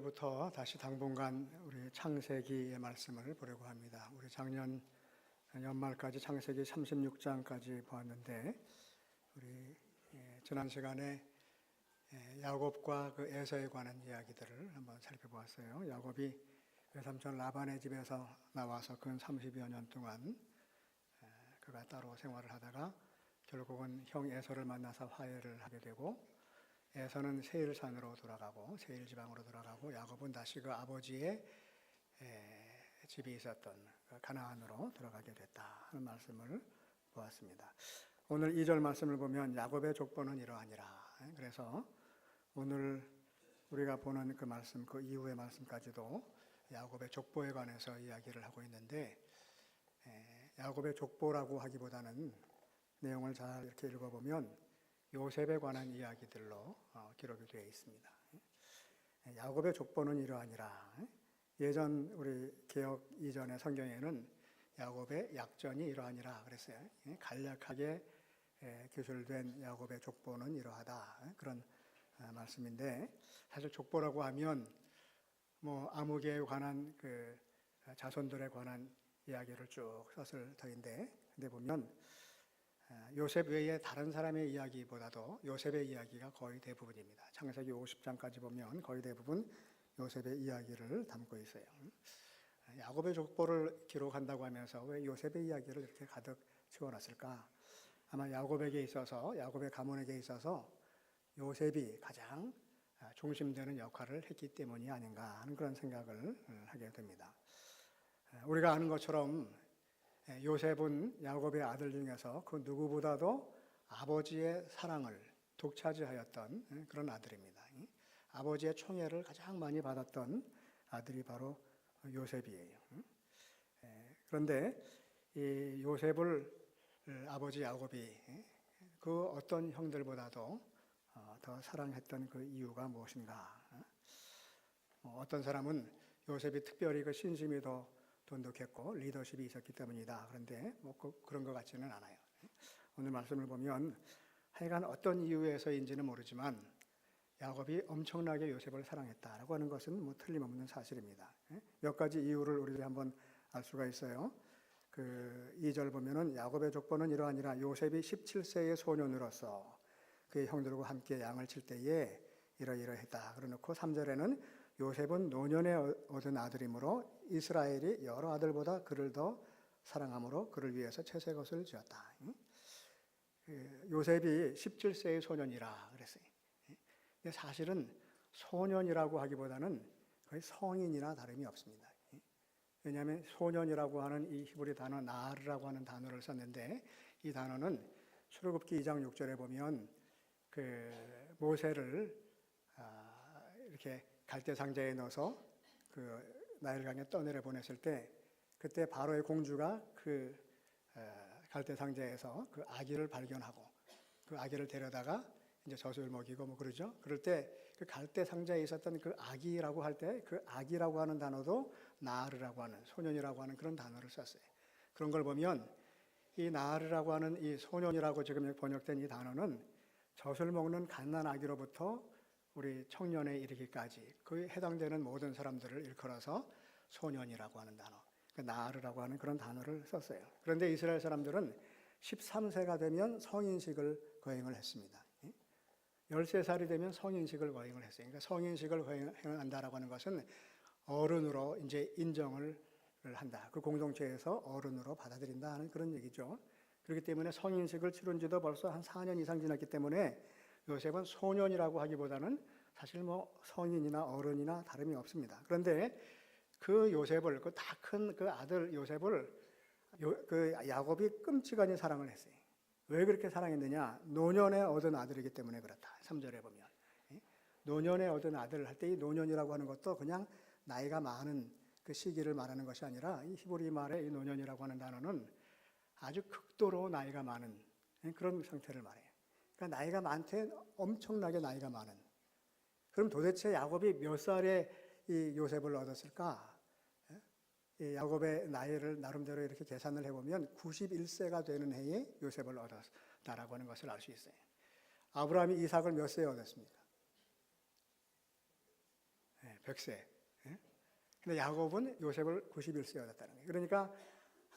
오늘부터 다시 당분간 우리 창세기의 말씀을 보려고 합니다. 우리 작년 연말까지 창세기 36장까지 보았는데 우리 지난 시간에 야곱과 그 에서에 관한 이야기들을 한번 살펴보았어요. 야곱이 외삼촌 라반의 집에서 나와서 근 30여 년 동안 그가 따로 생활을 하다가 결국은 형 에서를 만나서 화해를 하게 되고, 에서는 세일산으로 돌아가고 세일 지방으로 돌아가고, 야곱은 다시 그 아버지의 집이 있었던 가나안으로 돌아가게 됐다 하는 말씀을 보았습니다. 오늘 2절 말씀을 보면 야곱의 족보는 이러하니라. 그래서 오늘 우리가 보는 그 말씀, 그 이후의 말씀까지도 야곱의 족보에 관해서 이야기를 하고 있는데, 야곱의 족보라고 하기보다는 내용을 잘 이렇게 읽어보면 요셉에 관한 이야기들로 기록이 되어 있습니다. 야곱의 족보는 이러하니라. 예전 우리 개역 이전의 성경에는 야곱의 약전이 이러하니라 그랬어요. 간략하게 기술된 야곱의 족보는 이러하다, 그런 말씀인데, 사실 족보라고 하면 뭐 아무개에 관한 그 자손들에 관한 이야기를 쭉 썼을 터인데, 근데 보면 요셉 외에 다른 사람의 이야기보다도 요셉의 이야기가 거의 대부분입니다. 창세기 50장까지 보면 거의 대부분 요셉의 이야기를 담고 있어요. 야곱의 족보를 기록한다고 하면서 왜 요셉의 이야기를 이렇게 가득 채워놨을까? 아마 야곱에게 있어서, 야곱의 가문에게 있어서 요셉이 가장 중심되는 역할을 했기 때문이 아닌가 하는 그런 생각을 하게 됩니다. 우리가 아는 것처럼 요셉은 야곱의 아들 중에서 그 누구보다도 아버지의 사랑을 독차지하였던 그런 아들입니다. 아버지의 총애를 가장 많이 받았던 아들이 바로 요셉이에요. 그런데 이 요셉을 아버지 야곱이 그 어떤 형들보다도 더 사랑했던 그 이유가 무엇인가? 어떤 사람은 요셉이 특별히 그 신심이 더 돈독했고 리더십이 있었기 때문이다. 그런데 뭐 그런 것 같지는 않아요. 오늘 말씀을 보면 하여간 어떤 이유에서인지는 모르지만 야곱이 엄청나게 요셉을 사랑했다라고 하는 것은 뭐 틀림없는 사실입니다. 몇 가지 이유를 우리들이 한번 알 수가 있어요. 그 2절 보면은 야곱의 족보는 이러하니라. 요셉이 17세의 소년으로서 그의 형들과 함께 양을 칠 때에 이러이러했다. 그래놓고 3절에는 요셉은 노년에 얻은 아들이므로 이스라엘이 여러 아들보다 그를 더 사랑함으로 그를 위해서 채색옷을 지었다. 요셉이 17세의 소년이라 그랬어요. 근데 사실은 소년이라고 하기보다는 거의 성인이나 다름이 없습니다. 왜냐하면 소년이라고 하는 이 히브리 단어 나르라고 하는 단어를 썼는데, 이 단어는 출애굽기 2장 6절에 보면 그 모세를 이렇게 갈대 상자에 넣어서 그 나일강에 떠내려 보냈을 때, 그때 바로의 공주가 그 갈대 상자에서 그 아기를 발견하고 그 아기를 데려다가 이제 젖을 먹이고 뭐 그러죠. 그럴 때 그 갈대 상자에 있었던 그 아기라고 할 때 그 아기라고 하는 단어도 나르라고 하는, 소년이라고 하는 그런 단어를 썼어요. 그런 걸 보면 이 나르라고 하는 이 소년이라고 지금 번역된 이 단어는 젖을 먹는 갓난 아기로부터 우리 청년에 이르기까지 그에 해당되는 모든 사람들을 일컬어서 소년이라고 하는 단어, 그 나르라고 하는 그런 단어를 썼어요. 그런데 이스라엘 사람들은 13세가 되면 성인식을 거행을 했습니다. 13살이 되면 성인식을 거행을 했어요. 그러니까 성인식을 거행한다라고 하는 것은 어른으로 이제 인정을 한다. 그 공동체에서 어른으로 받아들인다 하는 그런 얘기죠. 그렇기 때문에 성인식을 치른 지도 벌써 한 4년 이상 지났기 때문에 요셉은 소년이라고 하기보다는 사실 뭐 성인이나 어른이나 다름이 없습니다. 그런데 그 요셉을, 그 다 큰 그 아들 요셉을 그 야곱이 끔찍하게 사랑을 했어요. 왜 그렇게 사랑했느냐? 노년에 얻은 아들이기 때문에 그렇다. 3절에 보면 노년에 얻은 아들 할 때 이 노년이라고 하는 것도 그냥 나이가 많은 그 시기를 말하는 것이 아니라 이 히브리 말의 이 노년이라고 하는 단어는 아주 극도로 나이가 많은 그런 상태를 말해요. 그러니까 나이가 많대, 엄청나게 나이가 많은. 그럼 도대체 야곱이 몇 살에 이 요셉을 얻었을까? 이 야곱의 나이를 나름대로 이렇게 계산을 해보면 91세가 되는 해에 요셉을 얻었다라고 하는 것을 알 수 있어요. 아브라함이 이삭을 몇 세에 얻었습니까? 100세. 근데 야곱은 요셉을 91세에 얻었다는 거예요. 그러니까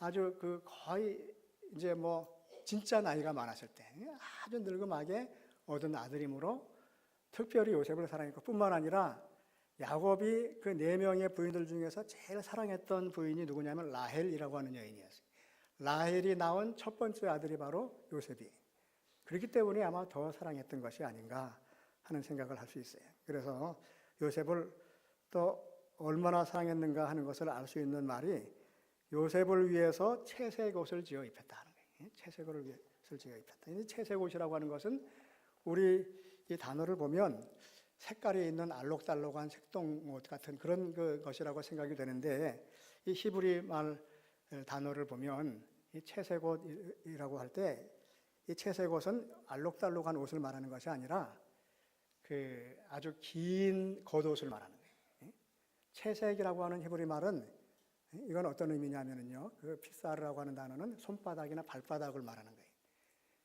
아주 그 거의 이제 뭐 진짜 나이가 많았을 때 아주 늙음하게 얻은 아들이므로 특별히 요셉을 사랑했고 뿐만 아니라 야곱이 그 4명의 부인들 중에서 제일 사랑했던 부인이 누구냐면 라헬이라고 하는 여인이었어요. 라헬이 낳은 첫 번째 아들이 바로 요셉이. 그렇기 때문에 아마 더 사랑했던 것이 아닌가 하는 생각을 할 수 있어요. 그래서 요셉을 또 얼마나 사랑했는가 하는 것을 알 수 있는 말이 요셉을 위해서 채색옷을 지어 입혔다 하는 거예요. 채색옷을 지어 입혔다. 이 채색옷이라고 하는 것은 우리 이 단어를 보면 색깔이 있는 알록달록한 색동옷 같은 그런 것이라고 생각이 되는데 이 히브리 말 단어를 보면 이 채색옷이라고 할 때 이 채색옷은 알록달록한 옷을 말하는 것이 아니라 그 아주 긴 겉옷을 말하는 거예요. 채색이라고 하는 히브리 말은 이건 어떤 의미냐면요. 그 피사르라고 하는 단어는 손바닥이나 발바닥을 말하는 거예요.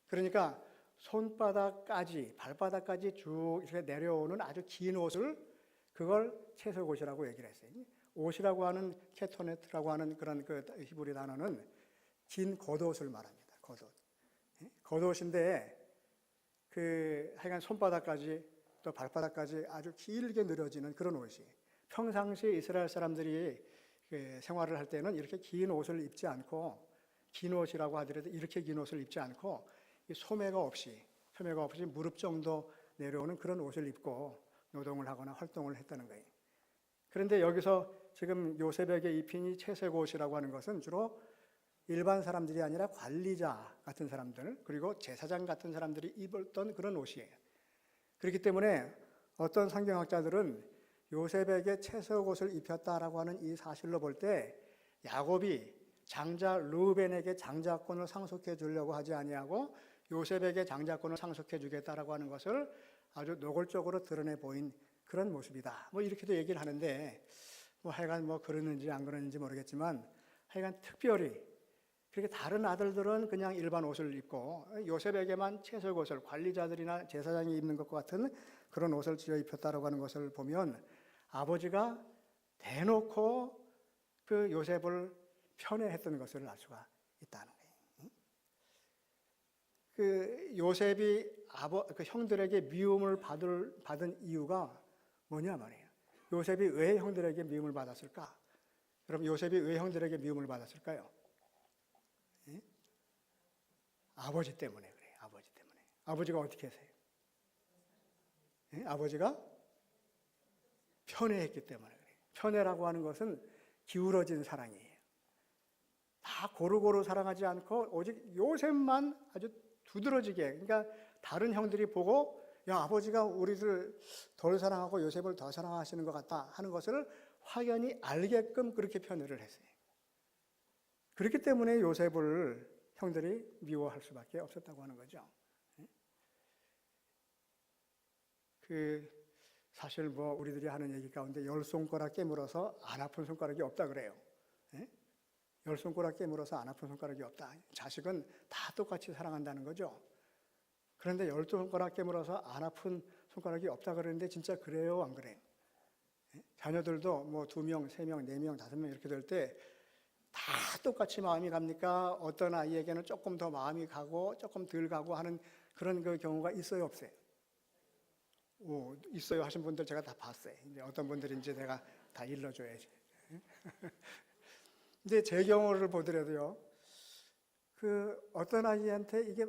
그러니까 손바닥까지 발바닥까지 쭉 이렇게 내려오는 아주 긴 옷을 그걸 채색옷이라고 얘기를 했어요. 옷이라고 하는 케토네트라고 하는 그런 그 히브리 단어는 긴 겉옷을 말합니다. 겉옷. 겉옷인데 그 하여간 손바닥까지 또 발바닥까지 아주 길게 늘어지는 그런 옷이 평상시 이스라엘 사람들이 그 생활을 할 때는 이렇게 긴 옷을 입지 않고 긴 옷이라고 하더라도 이렇게 긴 옷을 입지 않고 소매가 없이 무릎 정도 내려오는 그런 옷을 입고 노동을 하거나 활동을 했다는 거예요. 그런데 여기서 지금 요셉에게 입힌 이 채색옷이라고 하는 것은 주로 일반 사람들이 아니라 관리자 같은 사람들 그리고 제사장 같은 사람들이 입었던 그런 옷이에요. 그렇기 때문에 어떤 성경학자들은 요셉에게 채색옷을 입혔다라고 하는 이 사실로 볼 때 야곱이 장자 르우벤에게 장자권을 상속해 주려고 하지 아니하고 요셉에게 장자권을 상속해 주겠다라고 하는 것을 아주 노골적으로 드러내 보인 그런 모습이다. 뭐 이렇게도 얘기를 하는데 뭐 하여간 뭐 그러는지 안 그러는지 모르겠지만 하여간 특별히 그렇게 다른 아들들은 그냥 일반 옷을 입고 요셉에게만 채색옷을 관리자들이나 제사장이 입는 것과 같은 그런 옷을 지어 입혔다라고 하는 것을 보면 아버지가 대놓고 그 요셉을 편애했던 것을 알 수가 있다는 거예요. 그 요셉이 그 형들에게 미움을 받은 이유가 뭐냐 말이에요. 요셉이 왜 형들에게 미움을 받았을까? 그럼 요셉이 왜 형들에게 미움을 받았을까요? 아버지 때문에 그래요. 아버지 때문에. 아버지가 어떻게 하세요? 아버지가 편애했기 때문에 그래요. 편애라고 하는 것은 기울어진 사랑이에요. 다 고루고루 사랑하지 않고 오직 요셉만 아주 두드러지게 그러니까 다른 형들이 보고 야 아버지가 우리를 덜 사랑하고 요셉을 더 사랑하시는 것 같다 하는 것을 확연히 알게끔 그렇게 편애를 했어요. 그렇기 때문에 요셉을 형들이 미워할 수밖에 없었다고 하는 거죠. 그 사실 뭐 우리들이 하는 얘기 가운데 10손가락 깨물어서 안 아픈 손가락이 없다 그래요. 10손가락 깨물어서 안 아픈 손가락이 없다. 자식은 다 똑같이 사랑한다는 거죠. 그런데 12손가락 깨물어서 안 아픈 손가락이 없다 그러는데 진짜 그래요, 안 그래요? 자녀들도 뭐 2명, 3명, 4명, 5명 이렇게 될 때 다 똑같이 마음이 갑니까? 어떤 아이에게는 조금 더 마음이 가고 조금 덜 가고 하는 그런 그 경우가 있어요, 없어요? 있어요 하신 분들 제가 다 봤어요. 이제 어떤 분들인지 내가 다 일러줘야지. 근데 제 경우를 보더라도요, 그 어떤 아이한테 이게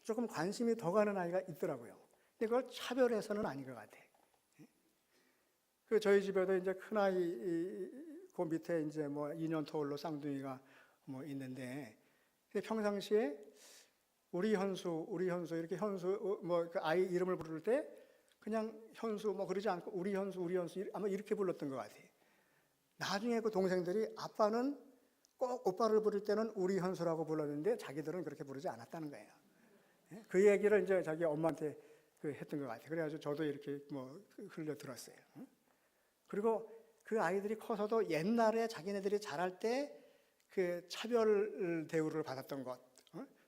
조금 관심이 더 가는 아이가 있더라고요. 근데 그걸 차별해서는 아닌 것 같아요. 그 저희 집에도 이제 큰 아이 그 밑에 이제 뭐 2년 터울로 쌍둥이가 뭐 있는데, 근데 평상시에 우리 현수 이렇게 현수 뭐 그 아이 이름을 부를 때 그냥 현수 뭐 그러지 않고 우리 현수 아마 이렇게 불렀던 것 같아요. 나중에 그 동생들이 아빠는 꼭 오빠를 부를 때는 우리 현수라고 불렀는데 자기들은 그렇게 부르지 않았다는 거예요. 그 얘기를 이제 자기 엄마한테 했던 것 같아요. 그래가지고 저도 이렇게 뭐 흘려 들었어요. 그리고 그 아이들이 커서도 옛날에 자기네들이 자랄 때 그 차별 대우를 받았던 것,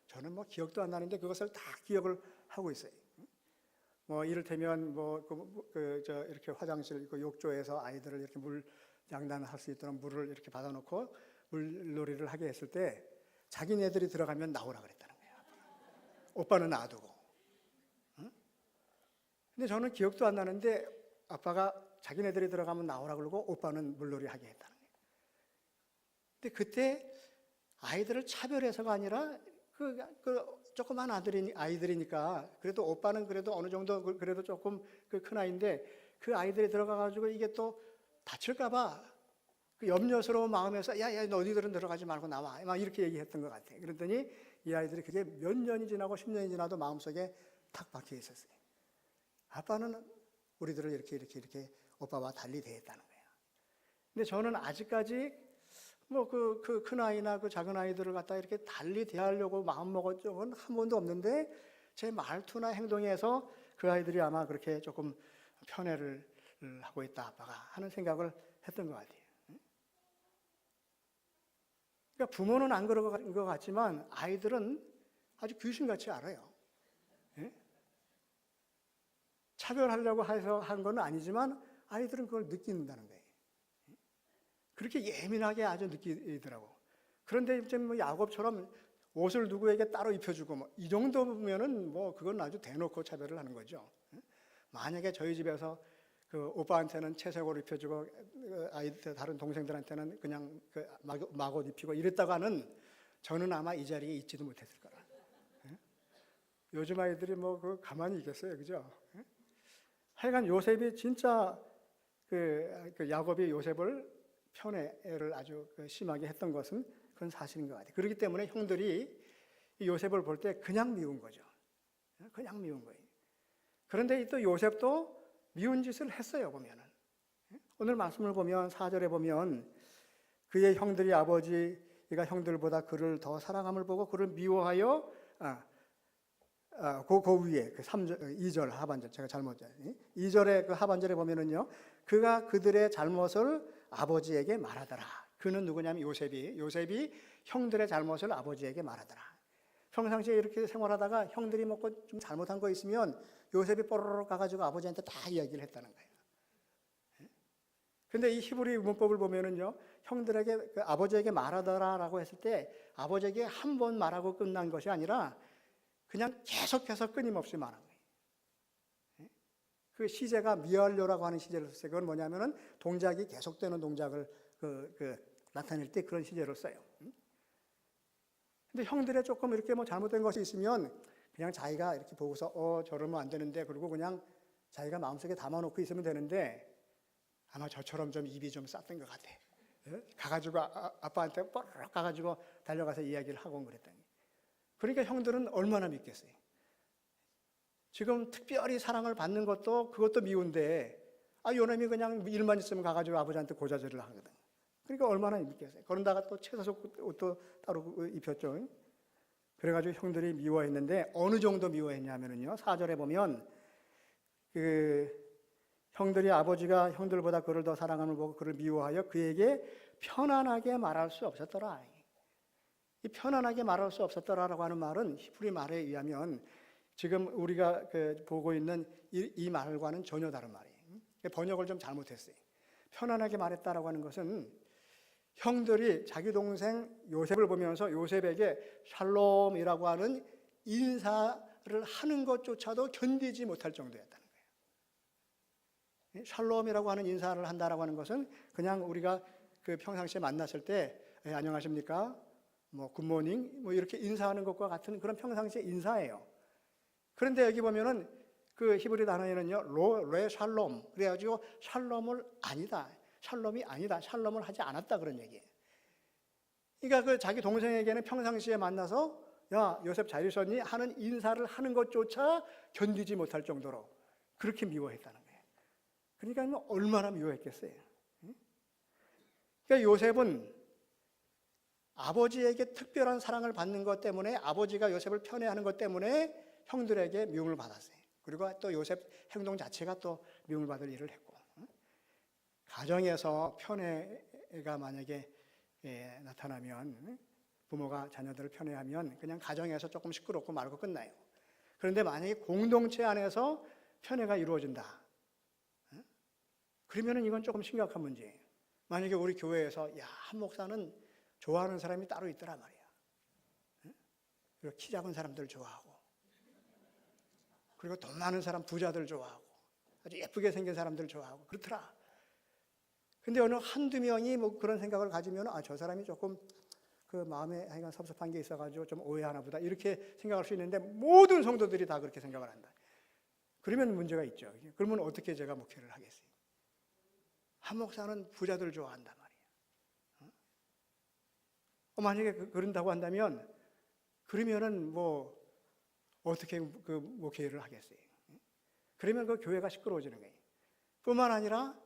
저는 뭐 기억도 안 나는데 그것을 다 기억을 하고 있어요. 뭐 이를테면 이렇게 화장실 그 욕조에서 아이들을 이렇게 물 양단할 수 있도록 물을 이렇게 받아놓고 물놀이를 하게 했을 때 자기네들이 들어가면 나오라 그랬다는 거예요. 오빠는 놔두고. 응? 근데 저는 기억도 안 나는데 아빠가 자기네들이 들어가면 나오라 그러고 오빠는 물놀이 하게 했다는 거예요. 근데 그때 아이들을 차별해서가 아니라 그 조그만 아이들이니까 그래도 오빠는 그래도 어느 정도 그래도 조금 그 큰 아이인데 그 아이들이 들어가가지고 이게 또 다칠까봐 그 염려스러운 마음에서 야 너희들은 들어가지 말고 나와 막 이렇게 얘기했던 것 같아요. 그랬더니 이 아이들이 그게 몇 년이 지나고 10년이 지나도 마음속에 탁 박혀 있었어요. 아빠는 우리들을 이렇게 오빠와 달리 대했다는 거예요. 근데 저는 아직까지 뭐 그 큰 아이나 그 작은 아이들을 갖다 이렇게 달리 대하려고 마음 먹은 적은 한 번도 없는데 제 말투나 행동에서 그 아이들이 아마 그렇게 조금 편애를 하고 있다 아빠가 하는 생각을 했던 것 같아요. 그러니까 부모는 안 그런 것 같지만 아이들은 아주 귀신같이 알아요. 예? 차별하려고 해서 한 건 아니지만 아이들은 그걸 느낀다는 거예요. 그렇게 예민하게 아주 느끼더라고. 그런데 이제 뭐 야곱처럼 옷을 누구에게 따로 입혀주고 뭐 이 정도면은 뭐 그건 아주 대놓고 차별을 하는 거죠. 만약에 저희 집에서 그 오빠한테는 채색옷을 입혀주고 다른 동생들한테는 그냥 그 막옷 입히고 이랬다가는 저는 아마 이 자리에 있지도 못했을 거라. 요즘 아이들이 뭐 그 가만히 있겠어요, 그죠? 하여간 요셉이 진짜 그 야곱이 요셉을 편애를 아주 심하게 했던 것은 그건 사실인 것 같아요. 그렇기 때문에 형들이 요셉을 볼 때 그냥 미운 거죠. 그냥 미운 거예요. 그런데 또 요셉도 미운 짓을 했어요, 보면은. 오늘 말씀을 보면 4절에 보면 그의 형들이 아버지가 형들보다 그를 더 사랑함을 보고 그를 미워하여 그 위에 그 2절 하반절 제가 잘못 2절의 그 하반절에 보면은요. 그가 그들의 잘못을 아버지에게 말하더라. 그는 누구냐면 요셉이 형들의 잘못을 아버지에게 말하더라. 평상시에 이렇게 생활하다가 형들이 먹고 좀 잘못한 거 있으면 요셉이 뽀로로 가가지고 아버지한테 다 이야기를 했다는 거예요. 근데 이 히브리 문법을 보면은요, 형들에게 아버지에게 말하더라라고 했을 때 아버지에게 한 번 말하고 끝난 것이 아니라 그냥 계속해서 끊임없이 말한 거예요. 그 시제가 미완료라고 하는 시제를 썼어요. 그건 뭐냐면은 동작이 계속되는 동작을 나타낼 때 그런 시제를 써요. 근데 형들의 조금 이렇게 뭐 잘못된 것이 있으면 그냥 자기가 이렇게 보고서 저러면 안 되는데 그리고 그냥 자기가 마음속에 담아놓고 있으면 되는데 아마 저처럼 좀 입이 좀 쌌던 것 같아. 가가지고 아빠한테 뽀록 가가지고 달려가서 이야기를 하고 그랬더니 그러니까 형들은 얼마나 믿겠어요. 지금 특별히 사랑을 받는 그것도 미운데 요놈이 그냥 일만 있으면 가가지고 아버지한테 고자질을 하거든. 그러니까 얼마나 믿겠어요. 그런다가 또 채소속 옷도 따로 입혔죠. 그래가지고 형들이 미워했는데 어느 정도 미워했냐면요. 4절에 보면 그 형들이 아버지가 형들보다 그를 더 사랑함을 보고 그를 미워하여 그에게 편안하게 말할 수 없었더라. 이 편안하게 말할 수 없었더라라고 하는 말은 히브리 말에 의하면 지금 우리가 보고 있는 이 말과는 전혀 다른 말이에요. 번역을 좀 잘못했어요. 편안하게 말했다라고 하는 것은 형들이 자기 동생 요셉을 보면서 요셉에게 샬롬이라고 하는 인사를 하는 것조차도 견디지 못할 정도였다는 거예요. 샬롬이라고 하는 인사를 한다라고 하는 것은 그냥 우리가 그 평상시에 만났을 때 안녕하십니까? 뭐 굿모닝 뭐 이렇게 인사하는 것과 같은 그런 평상시의 인사예요. 그런데 여기 보면은 그 히브리 단어에는요, 레 샬롬. 그래가지고 샬롬이 아니다. 샬롬을 하지 않았다 그런 얘기예요. 그러니까 그 자기 동생에게는 평상시에 만나서 야, 요셉 잘 있었니? 하는 인사를 하는 것조차 견디지 못할 정도로 그렇게 미워했다는 거예요. 그러니까 얼마나 미워했겠어요. 그러니까 요셉은 아버지에게 특별한 사랑을 받는 것 때문에 아버지가 요셉을 편애하는 것 때문에 형들에게 미움을 받았어요. 그리고 또 요셉 행동 자체가 또 미움을 받을 일을 했고 가정에서 편애가 만약에 나타나면 부모가 자녀들을 편애하면 그냥 가정에서 조금 시끄럽고 말고 끝나요. 그런데 만약에 공동체 안에서 편애가 이루어진다. 그러면은 이건 조금 심각한 문제예요. 만약에 우리 교회에서 한 목사는 좋아하는 사람이 따로 있더라 말이야. 그리고 키 작은 사람들 좋아하고, 그리고 돈 많은 사람, 부자들 좋아하고, 아주 예쁘게 생긴 사람들 좋아하고 그렇더라. 근데 어느 한두 명이 뭐 그런 생각을 가지면 저 사람이 조금 그 마음에 하여간 섭섭한 게 있어가지고 좀 오해하나 보다 이렇게 생각할 수 있는데 모든 성도들이 다 그렇게 생각을 한다. 그러면 문제가 있죠. 그러면 어떻게 제가 목회를 하겠어요? 한 목사는 부자들 좋아한단 말이에요. 만약에 그런다고 한다면 그러면은 뭐 어떻게 그 목회를 하겠어요? 그러면 그 교회가 시끄러워지는 거예요. 뿐만 아니라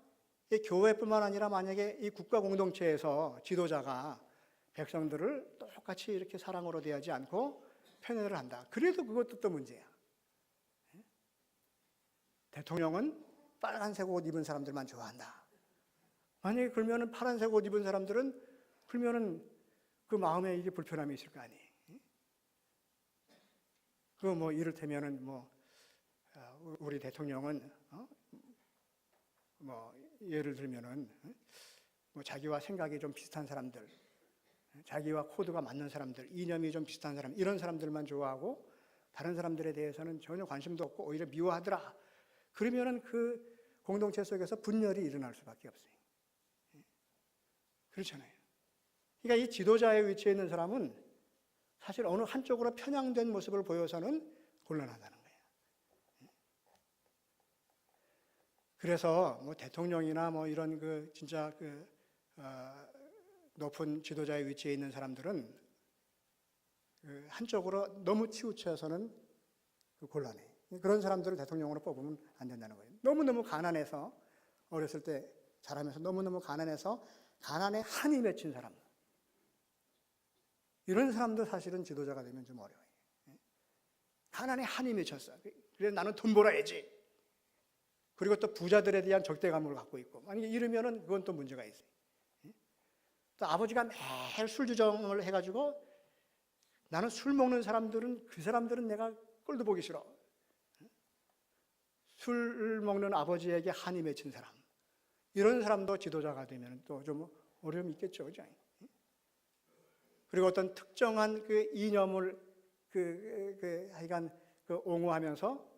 이 교회뿐만 아니라 만약에 이 국가 공동체에서 지도자가 백성들을 똑같이 이렇게 사랑으로 대하지 않고 편애를 한다. 그래도 그것도 또 문제야. 대통령은 빨간색 옷 입은 사람들만 좋아한다. 만약에 그러면은 파란색 옷 입은 사람들은 그러면은 그 마음에 이게 불편함이 있을 거 아니에요. 그 뭐 이를테면은 우리 대통령은 뭐 예를 들면은 뭐 자기와 생각이 좀 비슷한 사람들, 자기와 코드가 맞는 사람들, 이념이 좀 비슷한 사람, 이런 사람들만 좋아하고 다른 사람들에 대해서는 전혀 관심도 없고 오히려 미워하더라. 그러면은 그 공동체 속에서 분열이 일어날 수밖에 없어요. 그렇잖아요. 그러니까 이 지도자의 위치에 있는 사람은 사실 어느 한쪽으로 편향된 모습을 보여서는 곤란하다는 거예요. 그래서 뭐 대통령이나 뭐 이런 그 진짜 높은 지도자의 위치에 있는 사람들은 한쪽으로 너무 치우쳐서는 곤란해. 그런 사람들을 대통령으로 뽑으면 안 된다는 거예요. 너무너무 가난해서 어렸을 때 자라면서 너무너무 가난해서 가난에 한이 맺힌 사람, 이런 사람도 사실은 지도자가 되면 좀 어려워요. 가난에 한이 맺혔어. 그래서 나는 돈 벌어야지. 그리고 또 부자들에 대한 적대감을 갖고 있고, 만약에 이러면은 그건 또 문제가 있어요. 또 아버지가 매일 술주정을 해가지고 나는 술 먹는 사람들은 그 사람들은 내가 꼴도 보기 싫어. 술 먹는 아버지에게 한이 맺힌 사람, 이런 사람도 지도자가 되면 또 좀 어려움이 있겠죠, 그죠? 그리고 어떤 특정한 그 이념을 하여간 옹호하면서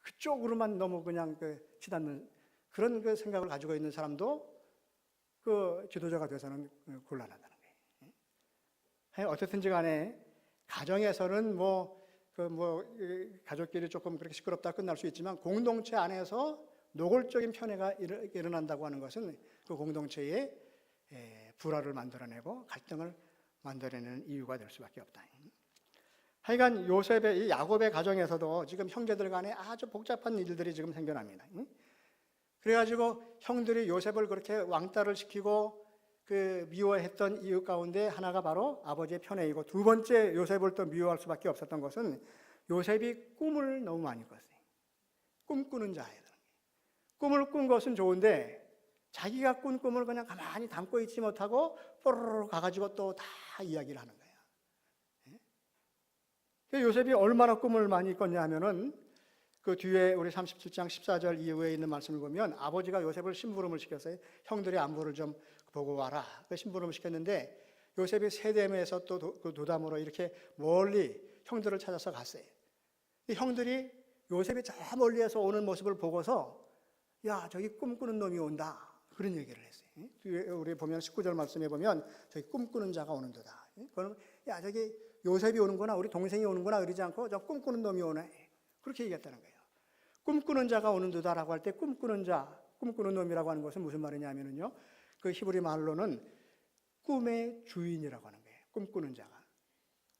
그쪽으로만 너무 그냥 치닫는 그런 그 생각을 가지고 있는 사람도 그 지도자가 돼서는 곤란하다는 거예요. 어쨌든지 간에 가정에서는 가족끼리 조금 그렇게 시끄럽다 끝날 수 있지만 공동체 안에서 노골적인 편애가 일어난다고 하는 것은 그 공동체에 불화를 만들어내고 갈등을 만들어내는 이유가 될 수밖에 없다. 하여간 요셉의 이 야곱의 가정에서도 지금 형제들 간에 아주 복잡한 일들이 지금 생겨납니다. 그래가지고 형들이 요셉을 그렇게 왕따를 시키고 미워했던 이유 가운데 하나가 바로 아버지의 편애이고, 두 번째 요셉을 또 미워할 수밖에 없었던 것은 요셉이 꿈을 너무 많이 꿨어요. 꿈꾸는 자예요. 꿈을 꾼 것은 좋은데 자기가 꾼 꿈을 그냥 가만히 담고 있지 못하고 뽀로로 가가지고 또 다 이야기를 하는 거예요. 요셉이 얼마나 꿈을 많이 꿨냐 하면은 그 뒤에 우리 37장 14절 이후에 있는 말씀을 보면 아버지가 요셉을 심부름을 시켰어요. 형들의 안부를 좀 보고 와라. 그 심부름을 시켰는데 요셉이 세겜에서 또 그 도담으로 이렇게 멀리 형들을 찾아서 갔어요. 이 형들이 요셉이 저 멀리에서 오는 모습을 보고서 야, 저기 꿈꾸는 놈이 온다. 그런 얘기를 했어요. 뒤에 우리 보면 19절 말씀에 보면 저기 꿈꾸는 자가 오는도다. 그러면 야, 저기 요셉이 오는구나, 우리 동생이 오는구나 그러지 않고 저 꿈꾸는 놈이 오네. 그렇게 얘기했다는 거예요. 꿈꾸는 자가 오는도다라고 할 때 꿈꾸는 자, 꿈꾸는 놈이라고 하는 것은 무슨 말이냐면요, 그 히브리 말로는 꿈의 주인이라고 하는 거예요. 꿈꾸는 자가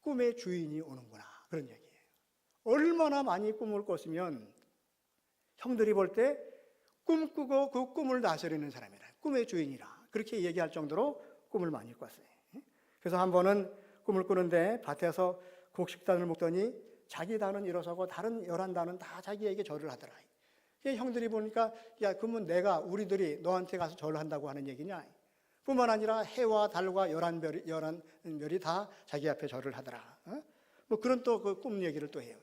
꿈의 주인이 오는구나, 그런 얘기예요. 얼마나 많이 꿈을 꿨으면 형들이 볼 때 꿈꾸고 그 꿈을 다스리는 사람이라, 꿈의 주인이라 그렇게 얘기할 정도로 꿈을 많이 꿨어요. 그래서 한 번은 꿈을 꾸는데 밭에서 곡식단을 묶더니 자기 단은 일어서고 다른 11단은 다 자기에게 절을 하더라. 형들이 보니까 야, 그러면 우리들이 너한테 가서 절을 한다고 하는 얘기냐? 뿐만 아니라 해와 달과 11별이 다 자기 앞에 절을 하더라. 뭐 그런 또 그 꿈 얘기를 또 해요.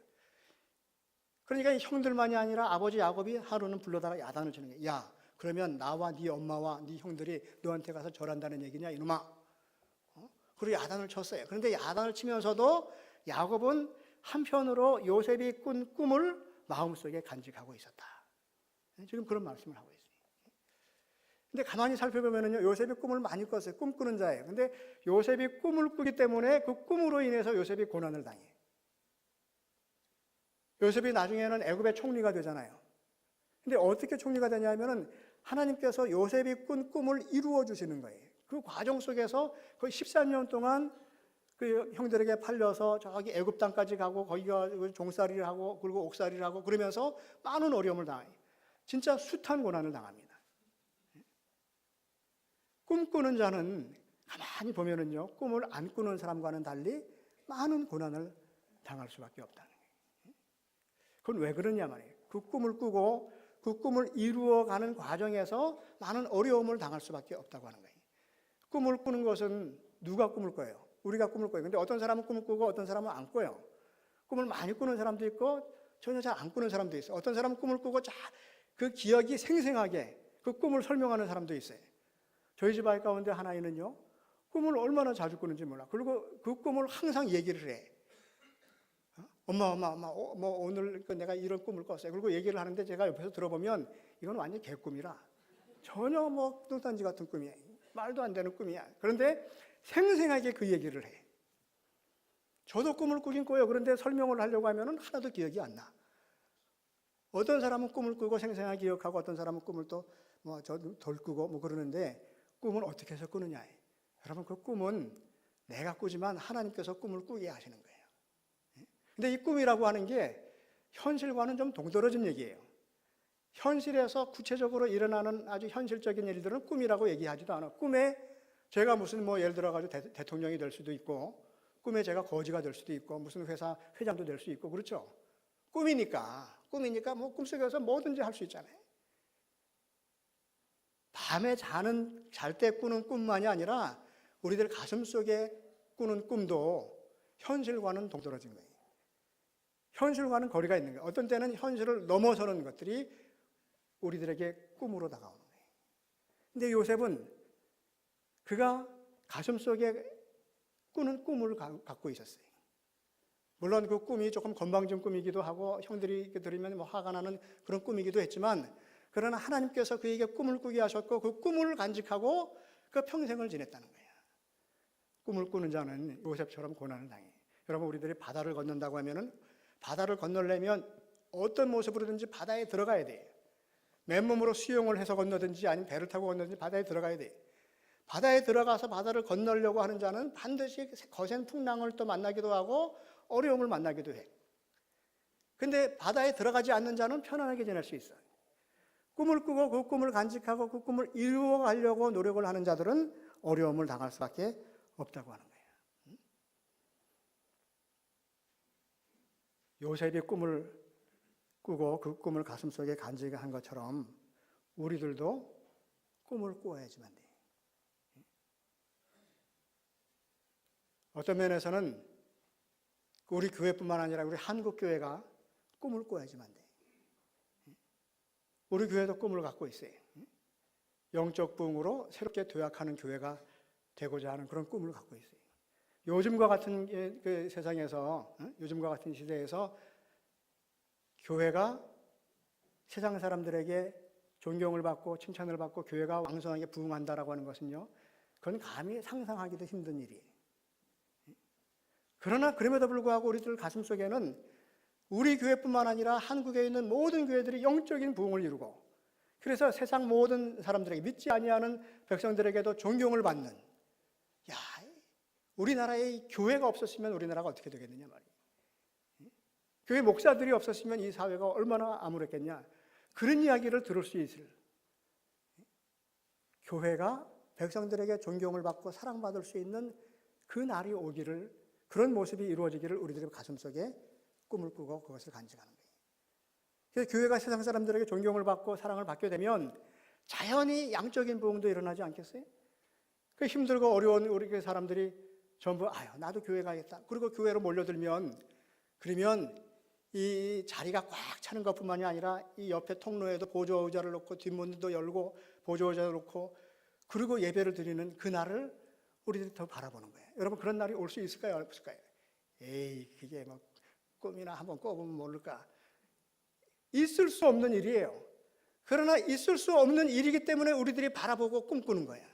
그러니까 형들만이 아니라 아버지 야곱이 하루는 불러다가 야단을 치는 거예요. 야, 그러면 나와 네 엄마와 네 형들이 너한테 가서 절한다는 얘기냐 이놈아. 그리고 야단을 쳤어요. 그런데 야단을 치면서도 야곱은 한편으로 요셉이 꾼 꿈을 마음속에 간직하고 있었다. 지금 그런 말씀을 하고 있어요. 근데 가만히 살펴보면요, 요셉이 꿈을 많이 꿨어요. 꿈꾸는 자예요. 근데 요셉이 꿈을 꾸기 때문에 그 꿈으로 인해서 요셉이 고난을 당해요. 요셉이 나중에는 애굽의 총리가 되잖아요. 근데 어떻게 총리가 되냐면은 하나님께서 요셉이 꾼 꿈을 이루어 주시는 거예요. 그 과정 속에서 거의 13년 동안 그 형들에게 팔려서 저기 애굽 땅까지 가고 거기가 종살이를 하고 그리고 옥살이를 하고 그러면서 많은 어려움을 당해요. 진짜 숱한 고난을 당합니다. 꿈꾸는 자는 가만히 보면은요, 꿈을 안 꾸는 사람과는 달리 많은 고난을 당할 수밖에 없다는 거예요. 그건 왜 그러냐 말이에요. 그 꿈을 꾸고 그 꿈을 이루어가는 과정에서 많은 어려움을 당할 수밖에 없다고 하는 거예요. 꿈을 꾸는 것은 누가 꿈을 꿔요? 우리가 꿈을 꿔요. 근데 어떤 사람은 꿈을 꾸고 어떤 사람은 안 꿔요. 꿈을 많이 꾸는 사람도 있고 전혀 잘 안 꾸는 사람도 있어요. 어떤 사람은 꿈을 꾸고 그 기억이 생생하게 그 꿈을 설명하는 사람도 있어요. 저희 집 아이 가운데 하나이는요, 꿈을 얼마나 자주 꾸는지 몰라. 그리고 그 꿈을 항상 얘기를 해. 엄마, 뭐 오늘 내가 이런 꿈을 꿨어요. 그리고 얘기를 하는데 제가 옆에서 들어보면 이건 완전 개꿈이라. 전혀 뭐 뚱딴지 같은 꿈이야. 말도 안 되는 꿈이야. 그런데 생생하게 그 얘기를 해. 저도 꿈을 꾸긴 꿔요. 그런데 설명을 하려고 하면은 하나도 기억이 안 나. 어떤 사람은 꿈을 꾸고 생생하게 기억하고 어떤 사람은 꿈을 또 뭐 덜 꾸고 뭐 그러는데 꿈은 어떻게 해서 꾸느냐. 여러분 그 꿈은 내가 꾸지만 하나님께서 꿈을 꾸게 하시는 거예요. 근데 이 꿈이라고 하는 게 현실과는 좀 동떨어진 얘기예요. 현실에서 구체적으로 일어나는 아주 현실적인 일들은 꿈이라고 얘기하지도 않아. 꿈에 제가 무슨 뭐 예를 들어가지고 대통령이 될 수도 있고, 꿈에 제가 거지가 될 수도 있고, 무슨 회사 회장도 될 수 있고, 그렇죠? 꿈이니까 뭐 꿈속에서 뭐든지 할 수 있잖아요. 밤에 잘 때 꾸는 꿈만이 아니라 우리들 가슴 속에 꾸는 꿈도 현실과는 동떨어진 거예요. 현실과는 거리가 있는 거예요. 어떤 때는 현실을 넘어서는 것들이 우리들에게 꿈으로 다가오는 거예요. 근데 요셉은 그가 가슴 속에 꾸는 꿈을 갖고 있었어요. 물론 그 꿈이 조금 건방진 꿈이기도 하고 형들이 들으면 뭐 화가 나는 그런 꿈이기도 했지만, 그러나 하나님께서 그에게 꿈을 꾸게 하셨고 그 꿈을 간직하고 그 평생을 지냈다는 거예요. 꿈을 꾸는 자는 요셉처럼 고난을 당해. 여러분 우리들이 바다를 건넌다고 하면은 바다를 건너려면 어떤 모습으로든지 바다에 들어가야 돼요. 맨몸으로 수영을 해서 건너든지 아니면 배를 타고 건너든지 바다에 들어가야 돼요. 바다에 들어가서 바다를 건너려고 하는 자는 반드시 거센 풍랑을 또 만나기도 하고 어려움을 만나기도 해. 근데 바다에 들어가지 않는 자는 편안하게 지낼 수 있어요. 꿈을 꾸고 그 꿈을 간직하고 그 꿈을 이루어가려고 노력을 하는 자들은 어려움을 당할 수밖에 없다고 하는 거예요. 요셉이 꿈을 꾸고 그 꿈을 가슴속에 간직한 것처럼 우리들도 꿈을 꾸어야지만 돼요. 어떤 면에서는 우리 교회뿐만 아니라 우리 한국교회가 꿈을 꿔야지만 돼. 우리 교회도 꿈을 갖고 있어요. 영적 부흥으로 새롭게 도약하는 교회가 되고자 하는 그런 꿈을 갖고 있어요. 요즘과 같은 그 세상에서, 요즘과 같은 시대에서 교회가 세상 사람들에게 존경을 받고 칭찬을 받고 교회가 왕성하게 부흥한다라고 하는 것은요, 그건 감히 상상하기도 힘든 일이에요. 그러나 그럼에도 불구하고 우리들 가슴속에는 우리 교회뿐만 아니라 한국에 있는 모든 교회들이 영적인 부흥을 이루고, 그래서 세상 모든 사람들에게, 믿지 아니하는 백성들에게도 존경을 받는, 야, 우리나라에 교회가 없었으면 우리나라가 어떻게 되겠느냐 말이에요. 교회 목사들이 없었으면 이 사회가 얼마나 암울했겠냐. 그런 이야기를 들을 수 있을, 교회가 백성들에게 존경을 받고 사랑받을 수 있는 그 날이 오기를, 그런 모습이 이루어지기를 우리들의 가슴속에 꿈을 꾸고 그것을 간직하는 거예요. 그래서 교회가 세상 사람들에게 존경을 받고 사랑을 받게 되면 자연히 양적인 부흥도 일어나지 않겠어요? 그 힘들고 어려운 우리 교회 사람들이 전부 나도 교회 가야겠다. 그리고 교회로 몰려들면, 그러면 이 자리가 꽉 차는 것뿐만이 아니라 이 옆에 통로에도 보조 의자를 놓고 뒷문도 열고 보조 의자를 놓고 그리고 예배를 드리는 그 날을 우리들이 더 바라보는 거예요. 여러분 그런 날이 올 수 있을까요? 없을까요? 에이 그게 뭐 꿈이나 한번 꿔보면 모를까. 있을 수 없는 일이에요. 그러나 있을 수 없는 일이기 때문에 우리들이 바라보고 꿈꾸는 거예요.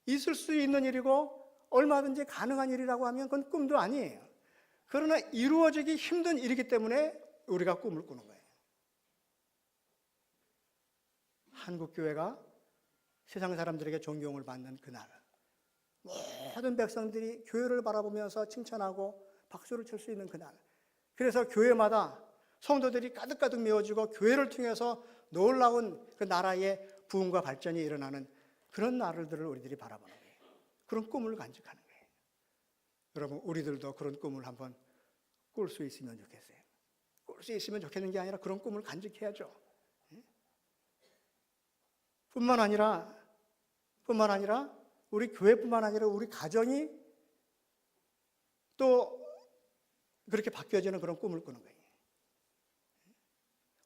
있을 수 있는 일이고 얼마든지 가능한 일이라고 하면 그건 꿈도 아니에요. 그러나 이루어지기 힘든 일이기 때문에 우리가 꿈을 꾸는 거예요. 한국교회가 세상 사람들에게 존경을 받는 그날, 모든 백성들이 교회를 바라보면서 칭찬하고 박수를 칠 수 있는 그날, 그래서 교회마다 성도들이 가득가득 메워지고 교회를 통해서 놀라운 그 나라의 부흥과 발전이 일어나는 그런 날들을 우리들이 바라보는 거예요. 그런 꿈을 간직하는 거예요. 여러분 우리들도 그런 꿈을 한번 꿀 수 있으면 좋겠어요. 꿀 수 있으면 좋겠는 게 아니라 그런 꿈을 간직해야죠. 뿐만 아니라 우리 교회뿐만 아니라 우리 가정이 또 그렇게 바뀌어지는 그런 꿈을 꾸는 거예요.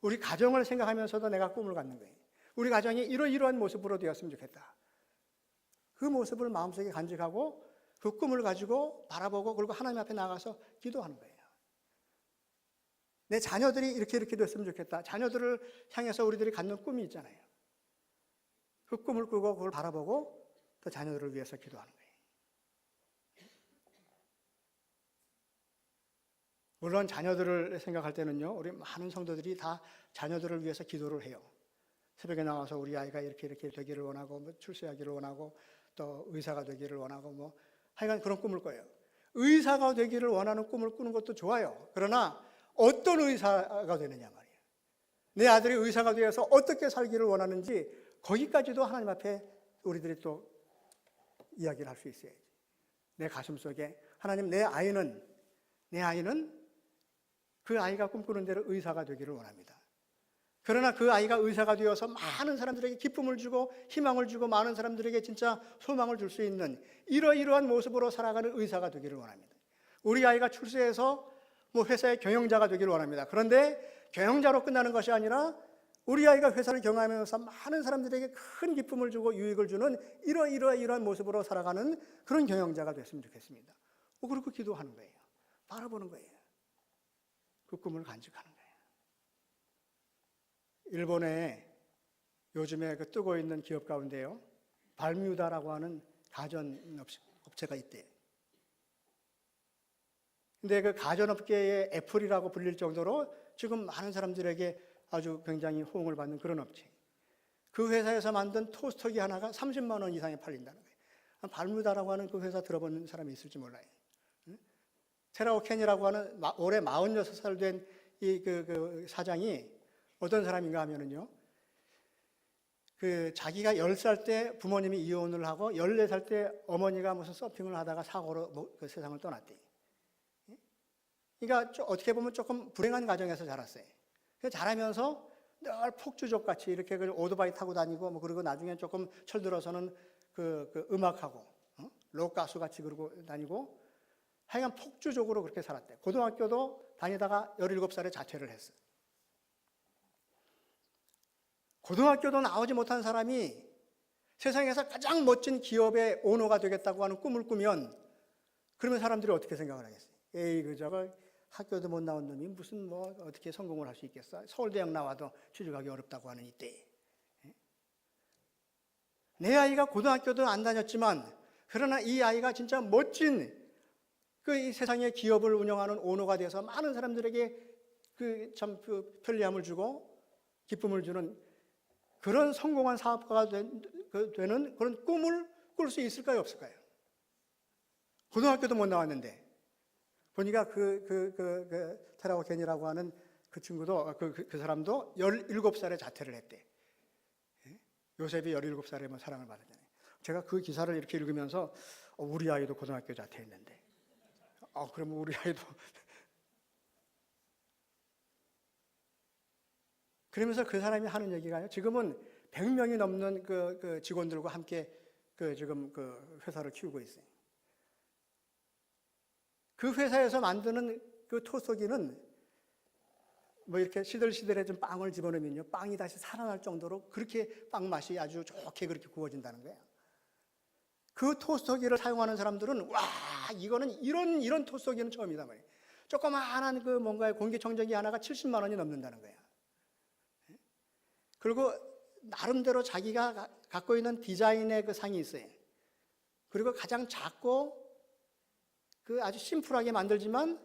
우리 가정을 생각하면서도 내가 꿈을 갖는 거예요. 우리 가정이 이러이러한 모습으로 되었으면 좋겠다. 그 모습을 마음속에 간직하고 그 꿈을 가지고 바라보고 그리고 하나님 앞에 나가서 기도하는 거예요. 내 자녀들이 이렇게 됐으면 좋겠다. 자녀들을 향해서 우리들이 갖는 꿈이 있잖아요. 그 꿈을 꾸고 그걸 바라보고 또 자녀들을 위해서 기도하는 거예요. 물론 자녀들을 생각할 때는요, 우리 많은 성도들이 다 자녀들을 위해서 기도를 해요. 새벽에 나와서 우리 아이가 이렇게 되기를 원하고, 뭐 출세하기를 원하고, 또 의사가 되기를 원하고, 뭐 하여간 그런 꿈을 꿔요. 의사가 되기를 원하는 꿈을 꾸는 것도 좋아요. 그러나 어떤 의사가 되느냐 말이에요. 내 아들이 의사가 되어서 어떻게 살기를 원하는지 거기까지도 하나님 앞에 우리들이 또 이야기를 할 수 있어야지. 내 가슴 속에 하나님 내 아이는 그 아이가 꿈꾸는 대로 의사가 되기를 원합니다. 그러나 그 아이가 의사가 되어서 많은 사람들에게 기쁨을 주고 희망을 주고 많은 사람들에게 진짜 소망을 줄 수 있는 이러이러한 모습으로 살아가는 의사가 되기를 원합니다. 우리 아이가 출세해서 뭐 회사의 경영자가 되기를 원합니다. 그런데 경영자로 끝나는 것이 아니라 우리 아이가 회사를 경영하면서 많은 사람들에게 큰 기쁨을 주고 유익을 주는 이러이러한 모습으로 살아가는 그런 경영자가 됐으면 좋겠습니다. 그렇게 기도하는 거예요. 바라보는 거예요. 그 꿈을 간직하는 거예요. 일본에 요즘에 그 뜨고 있는 기업 가운데요, 발뮤다라고 하는 가전업체가 있대요. 근데 그 가전업계의 애플이라고 불릴 정도로 지금 많은 사람들에게 아주 굉장히 호응을 받는 그런 업체. 그 회사에서 만든 토스터기 하나가 30만 원 이상에 팔린다는 거예요. 발뮤다라고 하는 그 회사 들어본 사람이 있을지 몰라요. 테라오켄이라고 하는 올해 46살 된 이 그 사장이 어떤 사람인가 하면은요, 그 자기가 10살 때 부모님이 이혼을 하고 14살 때 어머니가 무슨 서핑을 하다가 사고로 그 세상을 떠났대. 그러니까 어떻게 보면 조금 불행한 가정에서 자랐어요. 그래서 자라면서 늘 폭주족 같이 이렇게 오토바이 타고 다니고 뭐 그리고 나중에 조금 철들어서는 그 음악하고 록 가수 같이 그러고 다니고 하여간 폭주족으로 그렇게 살았대. 고등학교도 다니다가 17살에 자퇴를 했어요. 고등학교도 나오지 못한 사람이 세상에서 가장 멋진 기업의 오너가 되겠다고 하는 꿈을 꾸면 그러면 사람들이 어떻게 생각을 하겠어요? 에이, 그 저거 학교도 못 나온 놈이 무슨 뭐 어떻게 성공을 할 수 있겠어? 서울대학 나와도 취직하기 어렵다고 하는 이때. 내 아이가 고등학교도 안 다녔지만 그러나 이 아이가 진짜 멋진 이 세상의 기업을 운영하는 오너가 돼서 많은 사람들에게 참 편리함을 주고 기쁨을 주는 그런 성공한 사업가가 되는 그런 꿈을 꿀 수 있을까요, 없을까요? 고등학교도 못 나왔는데 보니까 테라오켄이라고 하는 그 친구도 그 사람도 17살에 자퇴를 했대. 요셉이 17살에 뭐 사랑을 받았잖아요. 제가 그 기사를 이렇게 읽으면서 우리 아이도 고등학교 자퇴했는데 그러면 우리 아이도 그러면서 그 사람이 하는 얘기가요. 지금은 100명이 넘는 그 직원들과 함께 지금 그 회사를 키우고 있어요. 그 회사에서 만드는 그 토스기는 뭐 이렇게 시들시들해진 빵을 집어넣으면요, 빵이 다시 살아날 정도로 그렇게 빵 맛이 아주 좋게 그렇게 구워진다는 거예요. 그 토스터기를 사용하는 사람들은 와, 이거는 이런 토스터기는 처음이다 말이에요. 조그마한 그 뭔가의 공기청정기 하나가 70만 원이 넘는다는 거예요. 그리고 나름대로 자기가 갖고 있는 디자인의 그 상이 있어요. 그리고 가장 작고 그 아주 심플하게 만들지만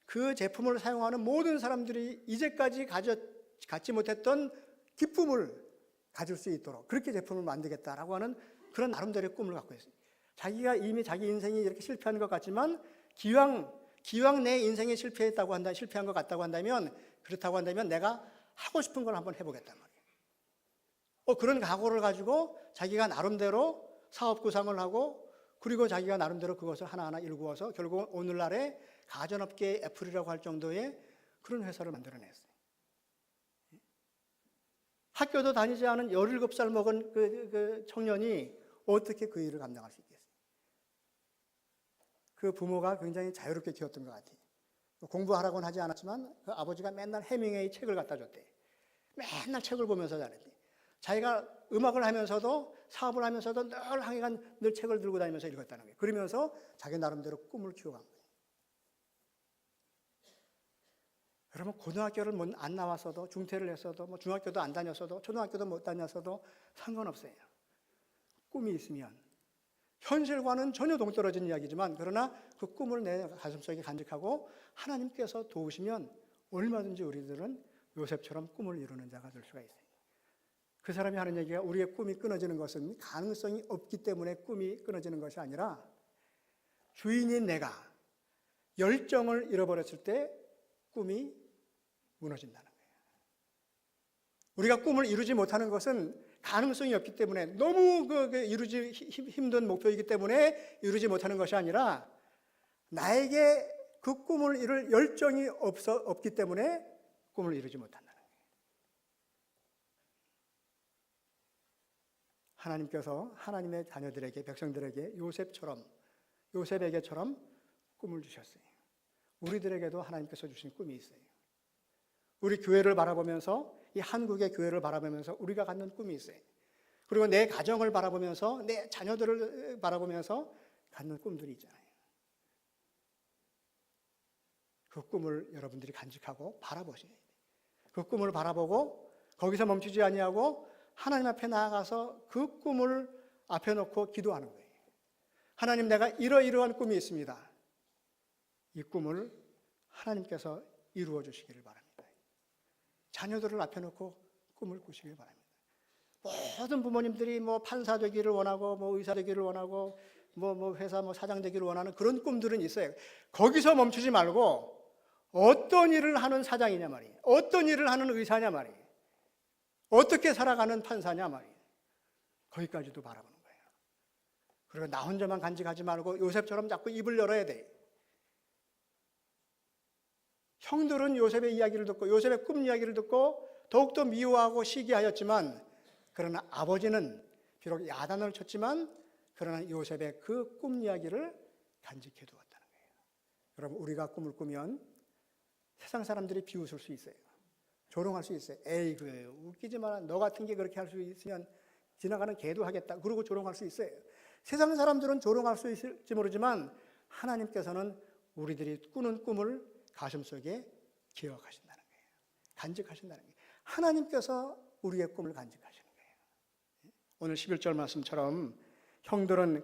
그 제품을 사용하는 모든 사람들이 이제까지 갖지 못했던 기쁨을 가질 수 있도록 그렇게 제품을 만들겠다라고 하는 그런 나름대로의 꿈을 갖고 있어요. 자기가 이미 자기 인생이 이렇게 실패한 것 같지만 기왕 내 인생이 실패한 것 같다고 한다면, 그렇다고 한다면 내가 하고 싶은 걸 한번 해보겠단 말이에요. 그런 각오를 가지고 자기가 나름대로 사업 구상을 하고, 그리고 자기가 나름대로 그것을 하나하나 일구어서 결국 오늘날의 가전업계의 애플이라고 할 정도의 그런 회사를 만들어냈어요. 학교도 다니지 않은 17살 먹은 그 청년이 어떻게 그 일을 감당할 수 있겠어요? 그 부모가 굉장히 자유롭게 키웠던 것 같아요. 공부하라고는 하지 않았지만 그 아버지가 맨날 해밍웨이 책을 갖다 줬대. 맨날 책을 보면서 자랐대. 자기가 음악을 하면서도 사업을 하면서도 늘 책을 들고 다니면서 읽었다는 거예요. 그러면서 자기 나름대로 꿈을 키워간 거예요. 여러분, 고등학교를 안 나왔어도, 중퇴를 했어도, 뭐 중학교도 안 다녔어도, 초등학교도 못 다녔어도 상관없어요. 꿈이 있으면. 현실과는 전혀 동떨어진 이야기지만, 그러나 그 꿈을 내 가슴속에 간직하고 하나님께서 도우시면 얼마든지 우리들은 요셉처럼 꿈을 이루는 자가 될 수가 있어요. 그 사람이 하는 얘기가, 우리의 꿈이 끊어지는 것은 가능성이 없기 때문에 꿈이 끊어지는 것이 아니라 주인인 내가 열정을 잃어버렸을 때 꿈이 무너진다는 거예요. 우리가 꿈을 이루지 못하는 것은 가능성이 없기 때문에, 너무 이루지 힘든 목표이기 때문에 이루지 못하는 것이 아니라 나에게 그 꿈을 이룰 열정이 없기 때문에 꿈을 이루지 못한다는 거예요. 하나님께서 하나님의 자녀들에게, 백성들에게 요셉에게처럼 꿈을 주셨어요. 우리들에게도 하나님께서 주신 꿈이 있어요. 우리 교회를 바라보면서, 이 한국의 교회를 바라보면서 우리가 갖는 꿈이 있어요. 그리고 내 가정을 바라보면서, 내 자녀들을 바라보면서 갖는 꿈들이 있잖아요. 그 꿈을 여러분들이 간직하고 바라보셔야 돼요. 그 꿈을 바라보고 거기서 멈추지 아니하고 하나님 앞에 나아가서 그 꿈을 앞에 놓고 기도하는 거예요. 하나님, 내가 이러이러한 꿈이 있습니다. 이 꿈을 하나님께서 이루어 주시기를 바랍니다. 자녀들을 앞에 놓고 꿈을 꾸시길 바랍니다. 모든 부모님들이 뭐 판사 되기를 원하고, 뭐 의사 되기를 원하고, 뭐 회사 사장 되기를 원하는 그런 꿈들은 있어요. 거기서 멈추지 말고 어떤 일을 하는 사장이냐 말이에요. 어떤 일을 하는 의사냐 말이에요. 어떻게 살아가는 판사냐 말이에요. 거기까지도 바라보는 거예요. 그리고 나 혼자만 간직하지 말고 요셉처럼 자꾸 입을 열어야 돼요. 형들은 요셉의 이야기를 듣고, 요셉의 꿈 이야기를 듣고 더욱더 미워하고 시기하였지만, 그러나 아버지는 비록 야단을 쳤지만 그러나 요셉의 그 꿈 이야기를 간직해 두었다는 거예요. 여러분, 우리가 꿈을 꾸면 세상 사람들이 비웃을 수 있어요. 조롱할 수 있어요. 에이, 웃기지 마라. 너 같은 게 그렇게 할 수 있으면 지나가는 개도 하겠다. 그러고 조롱할 수 있어요. 세상 사람들은 조롱할 수 있을지 모르지만 하나님께서는 우리들이 꾸는 꿈을 가슴속에 기억하신다는 거예요. 간직하신다는 거예요. 하나님께서 우리의 꿈을 간직하시는 거예요. 오늘 11절 말씀처럼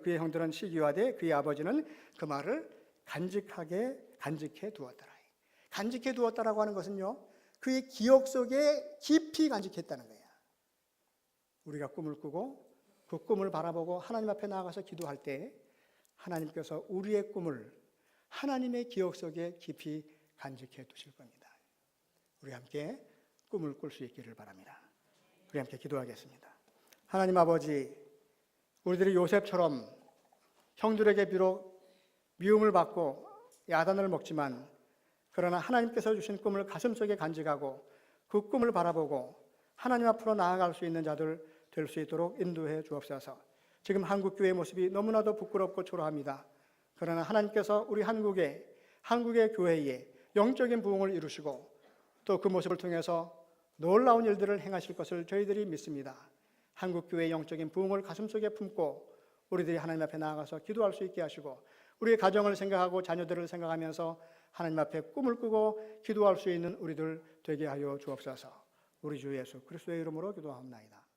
그의 형들은 시기하되 그의 아버지는 그 말을 간직해 두었더라. 간직해 두었다라고 하는 것은요, 그의 기억 속에 깊이 간직했다는 거예요. 우리가 꿈을 꾸고 그 꿈을 바라보고 하나님 앞에 나아가서 기도할 때 하나님께서 우리의 꿈을 하나님의 기억 속에 깊이 간직해 두실 겁니다. 우리 함께 꿈을 꿀 수 있기를 바랍니다. 우리 함께 기도하겠습니다. 하나님 아버지, 우리들이 요셉처럼 형들에게 비록 미움을 받고 야단을 먹지만, 그러나 하나님께서 주신 꿈을 가슴속에 간직하고 그 꿈을 바라보고 하나님 앞으로 나아갈 수 있는 자들 될 수 있도록 인도해 주옵소서. 지금 한국교회의 모습이 너무나도 부끄럽고 초라합니다. 그러나 하나님께서 우리 한국의 교회에 영적인 부흥을 이루시고 또 그 모습을 통해서 놀라운 일들을 행하실 것을 저희들이 믿습니다. 한국교회의 영적인 부흥을 가슴속에 품고 우리들이 하나님 앞에 나아가서 기도할 수 있게 하시고 우리의 가정을 생각하고 자녀들을 생각하면서 하나님 앞에 꿈을 꾸고 기도할 수 있는 우리들 되게 하여 주옵소서. 우리 주 예수 그리스도의 이름으로 기도하옵나이다.